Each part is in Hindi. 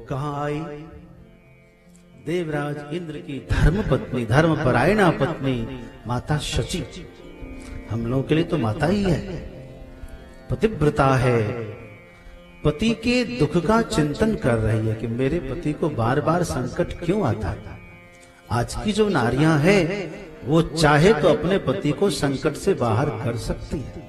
कहां आई? देवराज इंद्र की धर्म पत्नी, धर्मपरायणा पत्नी माता शची। हम लोगों के लिए तो माता ही है, पतिव्रता है। पति के दुख का चिंतन कर रही है कि मेरे पति को बार बार संकट क्यों आता है। आज की जो नारियां हैं वो चाहे तो अपने पति को संकट से बाहर कर सकती है।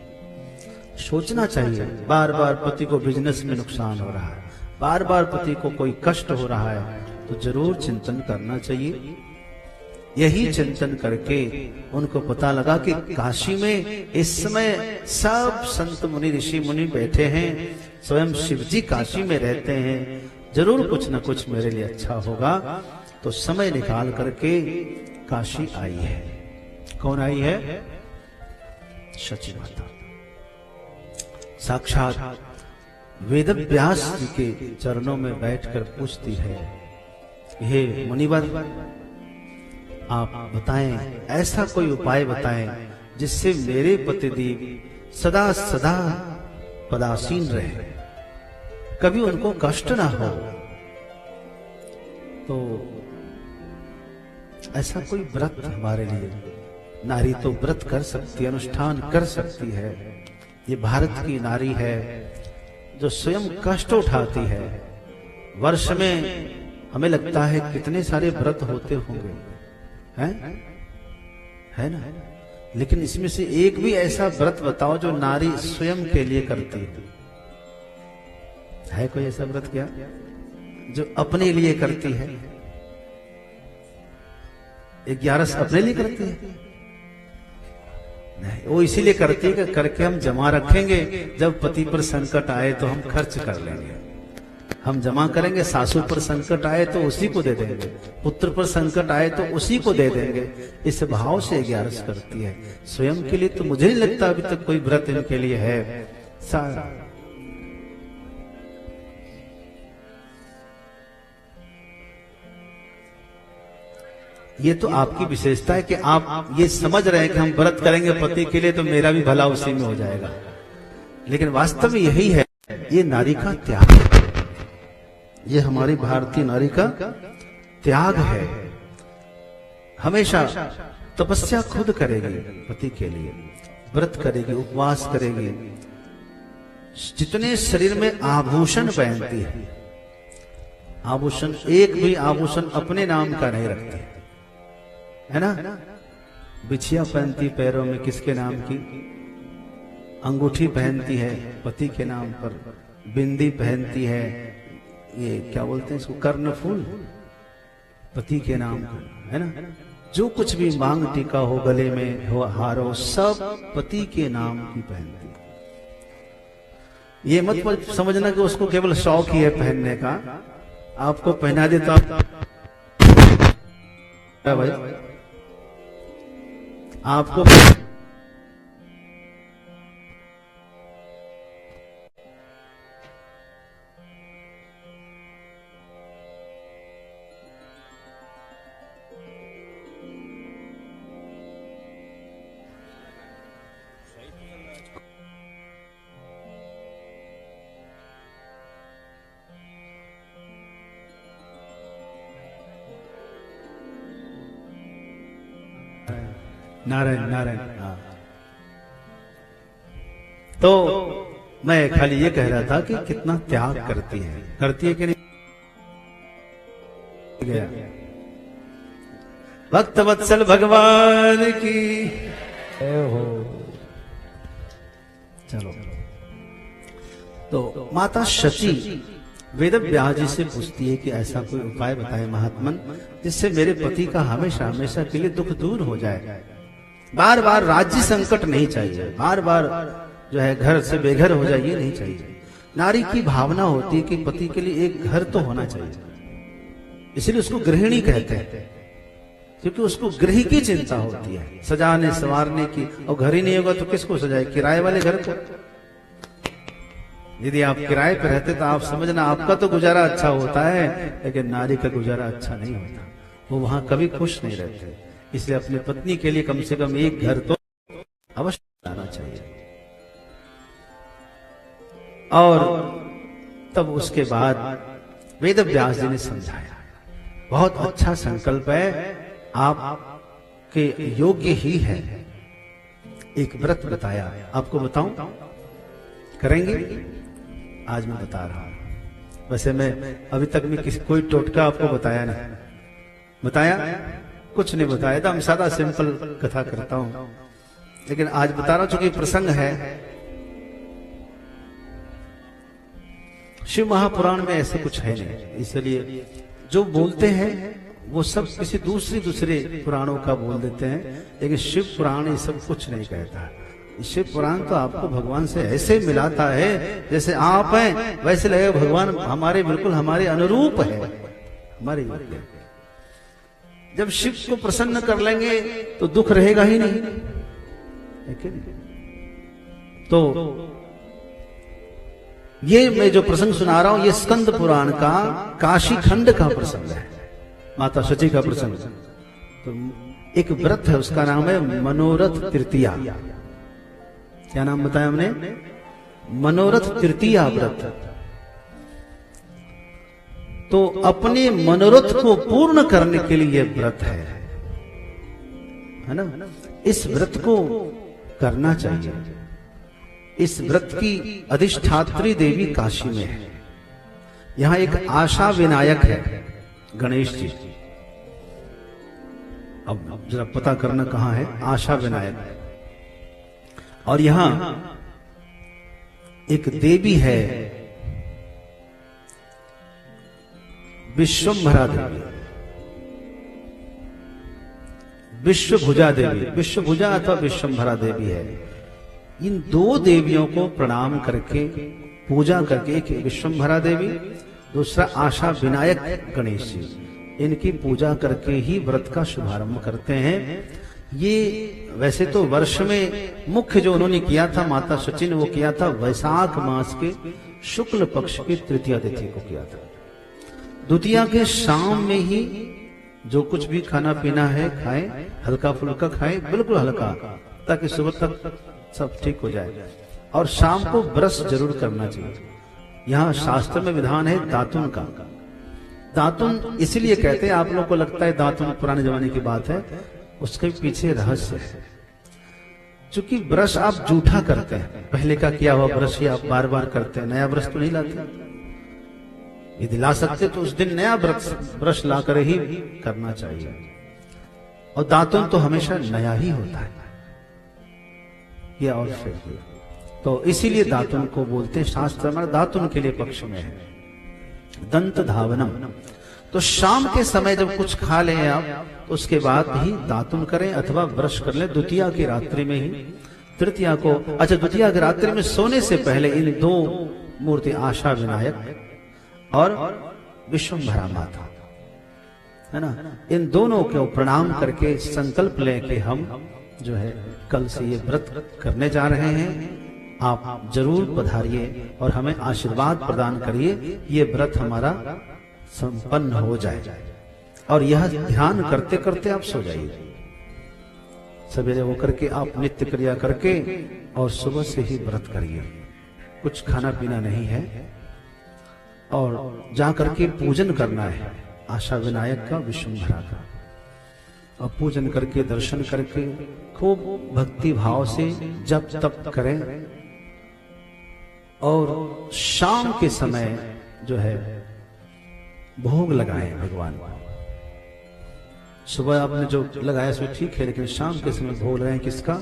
सोचना चाहिए, बार बार पति को बिजनेस में नुकसान हो रहा है, बार बार पति को कोई कष्ट हो रहा है, तो जरूर चिंतन करना चाहिए। यही चिंतन करके उनको पता लगा कि काशी में इस समय सब संत मुनि ऋषि मुनि बैठे हैं, स्वयं शिव जी काशी में रहते हैं, जरूर कुछ न कुछ मेरे लिए अच्छा होगा। तो समय निकाल करके काशी आई है। कौन आई है? शची माता। साक्षात वेदव्यास जी के चरणों में बैठकर पूछती है, हे मुनिवर, आप बताएं, ऐसा कोई उपाय बताएं जिससे मेरे पतिदेव सदा सदा पदासीन रहे, कभी उनको कष्ट ना हो। तो ऐसा कोई व्रत हमारे लिए, नारी तो व्रत कर सकती है, अनुष्ठान कर सकती है। ये भारत की नारी है जो स्वयं कष्ट उठाती है। वर्ष में हमें लगता है कितने सारे व्रत होते होंगे, हैं? है ना? लेकिन इसमें से एक भी ऐसा व्रत बताओ जो नारी स्वयं के लिए करती है कोई ऐसा व्रत क्या जो अपने लिए करती है? 11 अपने लिए करती है? नहीं, वो इसीलिए करती है कि करके हम जमा रखेंगे, जब पति पर संकट आए तो हम खर्च कर लेंगे। हम जमा करेंगे, सासू पर संकट आए तो उसी को दे देंगे, पुत्र पर संकट आए तो उसी को दे देंगे। इस भाव से 11 करती है। स्वयं के लिए तो मुझे नहीं लगता अभी तक कोई व्रत इनके लिए है। ये तो आपकी विशेषता है कि आप ये समझ रहे हैं कि हम व्रत करेंगे पति के लिए तो मेरा भी भला उसी में हो जाएगा, लेकिन वास्तव में यही है। ये नारी का त्याग है, ये हमारी भारतीय नारी का त्याग है। हमेशा तपस्या खुद करेगी पति के लिए, व्रत करेगी, उपवास करेगी। जितने शरीर में आभूषण पहनती है, आभूषण, एक भी आभूषण अपने नाम का नहीं रखती है ना। बिछिया पहनती पैरों में, किसके नाम की? अंगूठी पहनती है पति के नाम पर, बिंदी पहनती है, ये क्या बोलते हैं इसको, कर्णफूल, पति के नाम का, है ना। जो कुछ भी मांग टीका हो, गले में हो हार हो, सब पति के नाम की पहनती है। ये मत समझना कि उसको केवल शौक ही है पहनने का, आपको पहना दे तो आप भाई आपको नारायण नारायण। हाँ, तो मैं खाली ये कह रहा था कि कितना त्याग करती है कि नहीं? गया भक्त वत्सल भगवान की हो। चलो, तो माता शची वेदव्यास जी से पूछती है कि ऐसा कोई उपाय बताए महात्मन जिससे मेरे पति का हमेशा हमेशा के लिए दुख दूर हो जाए। बार बार राज्य संकट नहीं चाहिए, बार बार जो है घर से बेघर हो जाए, ये नहीं चाहिए। नारी की भावना होती है कि पति के लिए एक घर तो होना चाहिए, इसलिए उसको गृहिणी कहते हैं, क्योंकि उसको गृह की चिंता होती है, सजाने संवारने की। और घर ही नहीं होगा तो किसको सजाए? किराए वाले घर को। यदि आप किराए पर रहते तो आप समझना आपका तो गुजारा अच्छा होता है, लेकिन नारी का गुजारा अच्छा नहीं होता, वो वहां कभी खुश नहीं रहते। इसलिए अपनी पत्नी के लिए कम से कम एक घर तो अवश्य बनाना चाहिए। और तब उसके बाद वेद व्यास जी ने समझाया। बहुत अच्छा संकल्प है, आपके योग्य ही है। एक व्रत बताया, आपको बताऊं? करेंगे? आज मैं बता रहा हूं। वैसे मैं अभी तक में कोई टोटका आपको बताया नहीं, बताया कुछ नहीं बताया था। हम सादा सिंपल कथा करता हूं, लेकिन आज बता रहा हूं चूंकि प्रसंग है। शिव महापुराण में ऐसे कुछ है नहीं, इसलिए जो बोलते हैं वो सब किसी दूसरे पुराणों का बोल देते हैं, लेकिन शिव पुराण ये सब कुछ नहीं कहता। शिव पुराण तो आपको भगवान से ऐसे मिलाता है, जैसे आप हैं वैसे लगेगा भगवान हमारे बिल्कुल हमारे अनुरूप है, हमारे योग्य। जब शिव को प्रसन्न कर लेंगे तो दुख रहेगा ही नहीं। तो ये मैं जो प्रसंग सुना रहा हूं, ये स्कंद पुराण का काशी खंड का प्रसंग है, माता शची का प्रसंग। तो एक व्रत है, उसका नाम है मनोरथ तृतीया। क्या नाम बताया हमने? मनोरथ तृतीया व्रत। तो अपने मनोरथ को पूर्ण करने के लिए व्रत है ना? इस व्रत को करना चाहिए। इस व्रत की अधिष्ठात्री देवी काशी में है। यहां एक आशा विनायक है, गणेश जी। अब जरा पता करना कहां है आशा विनायक। और यहां एक देवी है, विश्वम्भरा देवी, विश्वभुजा देवी, विश्वभुजा अथवा विश्वम्भरा देवी है। इन दो देवियों को प्रणाम करके पूजा करके, एक विश्वम्भरा देवी, दूसरा आशा विनायक गणेश जी, इनकी पूजा करके ही व्रत का शुभारंभ करते हैं। ये वैसे तो वर्ष में मुख्य जो उन्होंने किया था माता शची ने, वो किया था वैशाख मास के शुक्ल पक्ष की तृतीया तिथि को किया था। द्वितीया के शाम में ही जो कुछ भी खाना पीना है खाएं, हल्का फुल्का खाएं, बिल्कुल हल्का, ताकि सुबह तक सब ठीक हो जाए। और शाम को ब्रश जरूर करना चाहिए। यहाँ शास्त्र में विधान है दातुन का। दातुन इसलिए कहते हैं, आप लोगों को लगता है दातुन पुराने जमाने की बात है, उसके पीछे रहस्य है। चूंकि ब्रश आप जूठा करते हैं, पहले का किया हुआ ब्रश ही आप बार बार करते हैं, नया ब्रश तो नहीं लाते। यदि ला सकते तो उस दिन नया ब्रश ला कर ही करना चाहिए। और दातुन तो हमेशा नया ही होता है, या और फिर तो इसीलिए दातुन को बोलते हैं। शास्त्र हमारा दातुन के लिए पक्ष में है। दंत धावनम, तो शाम के समय जब कुछ खा लें आप, तो उसके बाद ही दातुन करें अथवा ब्रश कर लें। द्वितीया की रात्रि में ही, तृतीया को, अच्छा द्वितीया की रात्रि में सोने से पहले इन दो मूर्ति आशा विनायक और विश्वम्भरा माता है ना, इन दोनों को प्रणाम करके संकल्प लें कि हम जो है कल से ये व्रत करने जा रहे हैं। आप जरूर पधारिए और हमें आशीर्वाद प्रदान करिए, ये व्रत हमारा संपन्न हो जाए। और यह ध्यान करते करते आप सो जाइए। सवेरे होकर के आप नित्य क्रिया करके और सुबह से ही व्रत करिए। कुछ खाना पीना नहीं है, और जा करके पूजन करना है आशा विनायक का, विश्वम्भरा का। और पूजन करके दर्शन करके खूब भक्ति भाव से जप तप करें। और शाम के समय जो है भोग लगाएं भगवान को। सुबह आपने जो लगाया सो ठीक है, लेकिन शाम के समय भोग लगाएं। किसका?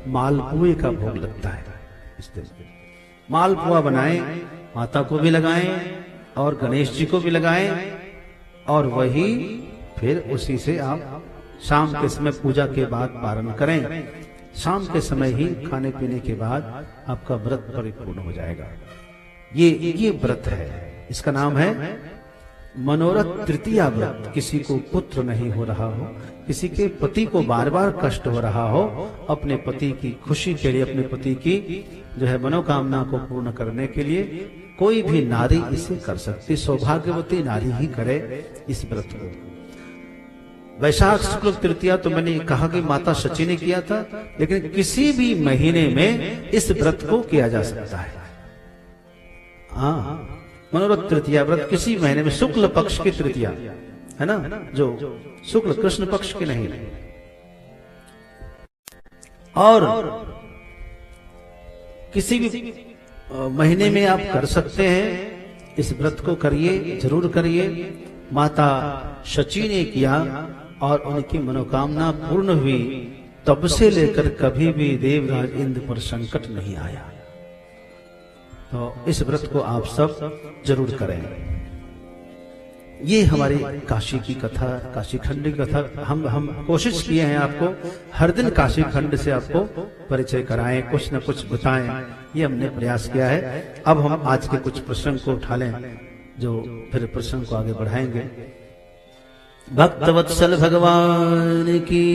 मालपुए का भोग लगता है इस दिन। मालपुआ बनाएं, माता को भी लगाएं और गणेश जी को भी लगाएं। और वही फिर उसी से आप शाम के समय पूजा के बाद पारण करें। शाम के समय ही खाने पीने के बाद आपका व्रत परिपूर्ण हो जाएगा। ये व्रत है, इसका नाम है मनोरथ तृतीया व्रत। किसी को पुत्र नहीं हो रहा हो, किसी के पति को बार बार कष्ट हो रहा हो, अपने पति की खुशी के लिए, अपने पति की जो है मनोकामना को पूर्ण करने के लिए कोई भी नारी इसे कर सकती। सौभाग्यवती नारी ही करे इस व्रत को। वैशाख शुक्ल तृतीया तो मैंने कहा कि माता शची ने किया था, लेकिन किसी भी महीने में इस व्रत को किया जा सकता है। हाँ, मनोरथ तृतीया व्रत किसी महीने में शुक्ल पक्ष की तृतीया है ना, जो शुक्ल कृष्ण पक्ष की नहीं। और किसी भी महीने में आप कर सकते हैं, इस व्रत को करिए, जरूर करिए। माता शची ने किया और उनकी मनोकामना पूर्ण हुई, तब से लेकर कभी भी देवराज इंद्र पर संकट नहीं आया। तो इस व्रत को आप सब जरूर करें। ये हमारी काशी की कथा, काशी खंड की कथा हम कोशिश किए हैं आपको हर दिन काशी खंड से आपको परिचय कराएं, कुछ न कुछ बताएं, ये हमने प्रयास किया है। अब हम आज के कुछ प्रसंग को उठा लें, जो फिर प्रसंग को आगे बढ़ाएंगे। भक्तवत्सल भगवान की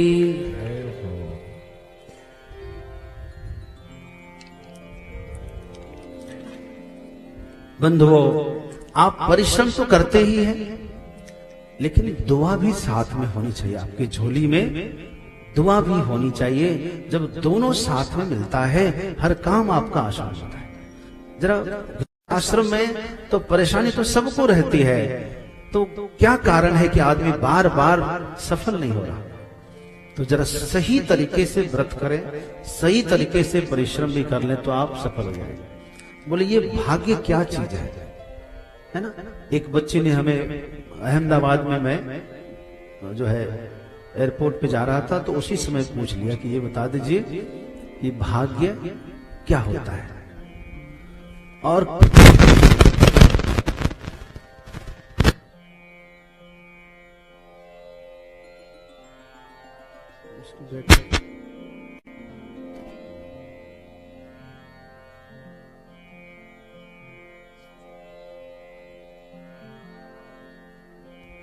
बंधुओं, आप परिश्रम तो करते ही हैं, लेकिन दुआ भी साथ में होनी चाहिए। आपकी झोली में दुआ भी होनी चाहिए। जब दोनों साथ में मिलता है, हर काम आपका आसान होता है। जरा आश्रम में तो परेशानी तो सबको रहती है, तो क्या कारण है कि आदमी बार बार सफल नहीं हो रहा? तो जरा सही तरीके से व्रत करें, सही तरीके से परिश्रम भी कर लें, तो आप सफल हो जाएंगे। बोले ये भाग्य क्या चीज है ना। एक बच्ची ने हमें अहमदाबाद में, मैं जो है एयरपोर्ट पे जा रहा था, तो उसी समय पूछ लिया कि ये बता दीजिए कि भाग्य क्या होता है। और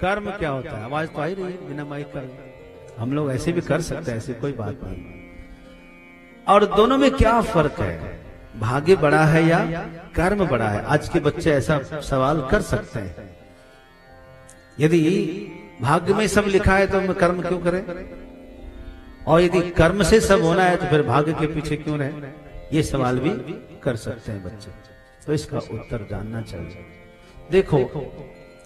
कर्म क्या होता है? आवाज तो आ ही रही है बिना माइक कर। हम लोग ऐसे भी कर सकते हैं, ऐसी कोई बात नहीं। और दोनों में क्या फर्क है? भाग्य बड़ा है या कर्म बड़ा है? आज के बच्चे ऐसा सवाल कर सकते हैं। यदि भाग्य में सब लिखा है तो हम कर्म क्यों करें? और यदि कर्म से सब होना है तो फिर भाग्य के पीछे क्यों रहे? ये सवाल भी कर सकते हैं बच्चे। तो इसका उत्तर जानना चाहिए। देखो,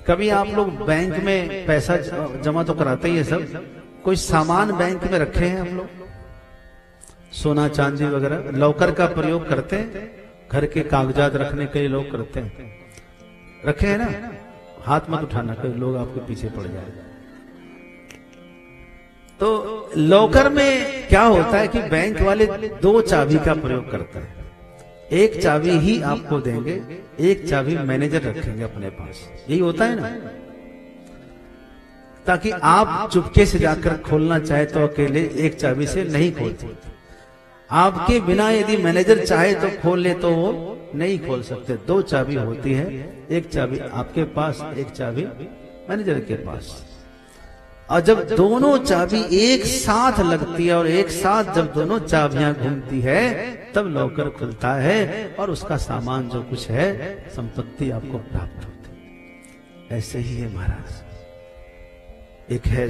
कभी आप लोग बैंक में पैसा जमा तो कराते ही है सब, कोई सामान बैंक में रखे हैं हम लोग, सोना चांदी वगैरह, लॉकर का प्रयोग करते हैं, घर के कागजात रखने के लिए लोग करते हैं, रखे हैं ना? हाथ मत उठाना, कई लोग आपके पीछे पड़ जाए। तो लॉकर में क्या होता है कि बैंक वाले दो चाबी का प्रयोग करते हैं। एक चाबी ही आपको देंगे, एक चाबी मैनेजर रखेंगे अपने पास। यही होता है ना, ताकि आप चुपके से जाकर खोलना चाहे तो अकेले एक चाबी से नहीं खोलते। आपके बिना यदि मैनेजर चाहे तो खोल ले तो वो नहीं खोल सकते। दो चाबी होती है, एक चाबी आपके पास, एक चाबी मैनेजर के पास। और जब दोनों चाबी एक साथ लगती है और एक साथ जब दोनों चाबियां घूमती है, तब लॉकर खुलता है और उसका सामान जो कुछ है, संपत्ति आपको प्राप्त होती है। ऐसे ही है महाराज। एक है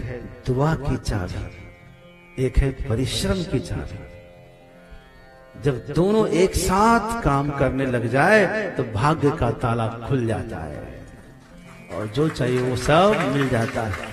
दुआ की चाबी, एक है परिश्रम की चाबी। जब दोनों एक साथ काम करने लग जाए तो भाग्य का ताला खुल जाता है और जो चाहिए वो सब मिल जाता है।